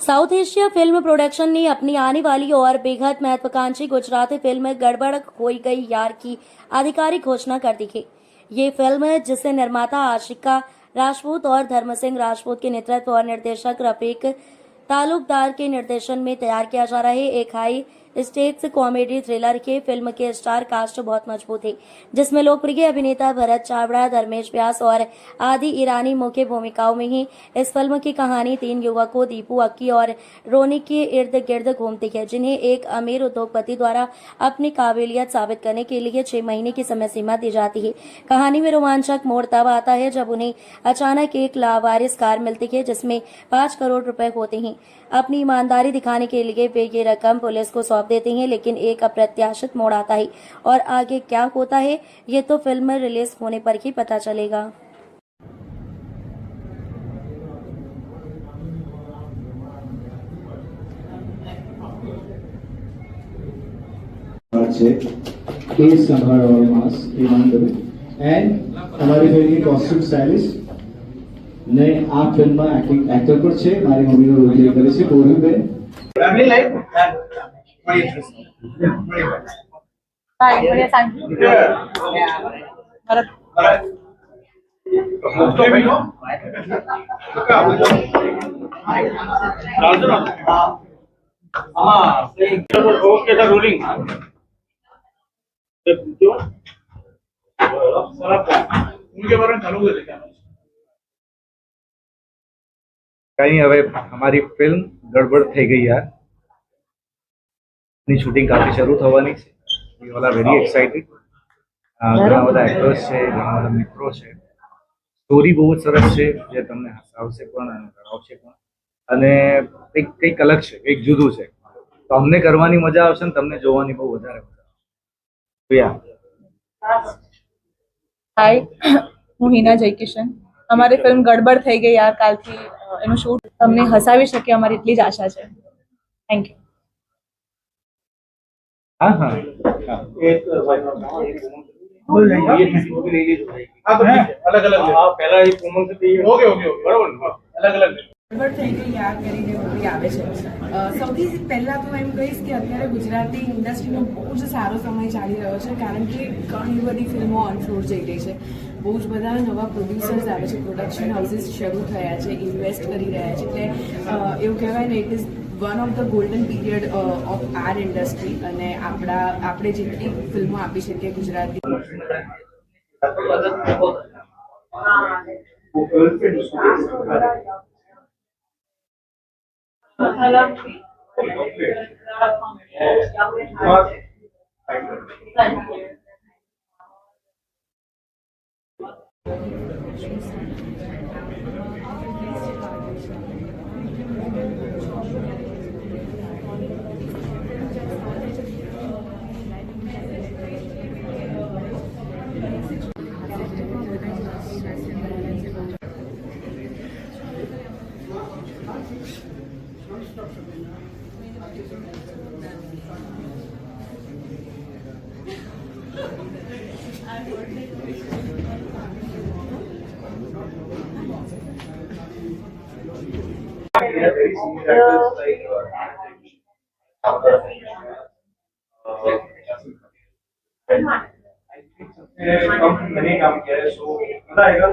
South Asia film production ने अपनी आने वाली और बेहद महत्वाकांक्षी गुजराती फिल्म गड़बड़ हो गई यार की आधिकारिक घोषणा कर दी है। ये फिल्म जिसे निर्माता आशिका राजपूत और धर्म सिंह राजपूत के नेतृत्व और निर्देशक रफीक तालुकदार के निर्देशन में तैयार किया जा रहा है, एक हाई स्टेक्स कॉमेडी थ्रिलर के फिल्म के स्टार कास्ट बहुत मजबूत है, जिसमें लोकप्रिय अभिनेता भरत चावड़ा, धर्मेश व्यास और आदि ईरानी मुख्य भूमिकाओं में ही। इस फिल्म की कहानी तीन युवकों दीपू, अक्की और रोनी के इर्द गिर्द घूमती है, जिन्हें एक अमीर उद्योगपति द्वारा अपनी काबिलियत साबित करने के लिए 6 महीने की समय सीमा दी जाती है। कहानी में रोमांचक मोड़ तब आता है जब उन्हें अचानक एक लावारिस कार मिलती है जिसमें 5 करोड़ रुपए होते हैं। अपनी ईमानदारी दिखाने के लिए वे ये रकम पुलिस को सौंप देते हैं, लेकिन एक अप्रत्याशित मोड़ आता है और आगे क्या होता है ये तो फिल्म रिलीज होने पर ही पता चलेगा। केस संभाल और मास ईमानदारी एंड हमारी फिल्म की कॉस्ट्यूम स्टाइलिस्ट ने આ ફિલ્મમાં એક્ટર પર છે મારી મમ્મીનો રોલ પ્લે કરે છે Gauriben family life very interesting very nice Right, what is that? Okay the ruling क्यों उनके बारे में चालू हुए थे क्या कहीं હવે અમારી ફિલ્મ ગડબડ થઈ ગઈ યાર ની શૂટિંગ કાફી શરૂ થવાની છે we all are very excited ઘણા બધા એક્ટર્સ છે ઘણા બધા મિત્રો છે સ્ટોરી બહુ જ સરસ છે જે તમને હસાવશે પણ અને રડાવશે પણ અને કંઈક અલગ છે કંઈક જુદું છે તો અમને કરવાની મજા આવશે ને તમને જોવાની બહુ વધારે મજા આવશે યા હાય હું હિના જયકિશન અમારી ફિલ્મ ગડબડ થઈ ગઈ યાર કાલથી એનું શૂટ તમને હસાવી શકે અમારી એટલી જ આશા છે થેન્ક યુ हाँ हाँ एक बोल रही है हाँ तो अलग अलग आप पहला एक उमंग से चाहिए ओके ओके ओके बराबर अलग अलग ગડબડ થઈ ગઈ યાર કરીને મૂવી આવે છે સૌથી પહેલા તો એમ કહીશ કે અત્યારે ગુજરાતી ઇન્ડસ્ટ્રીનો બહુ જ સારો સમય ચાલી રહ્યો છે કારણ કે ઘણી બધી ફિલ્મો ઓનફ્લોર જઈ રહી છે બહુ જ બધા નવા પ્રોડ્યુસર્સ આવે છે પ્રોડક્શન હાઉસીસ શરૂ થયા છે ઇન્વેસ્ટ કરી રહ્યા છે એટલે એવું કહેવાય ને it is one of the golden period of our industry અને આપણે જેટલી ફિલ્મો આપી શકીએ ગુજરાતી मैंने काम किया है सो बताएगा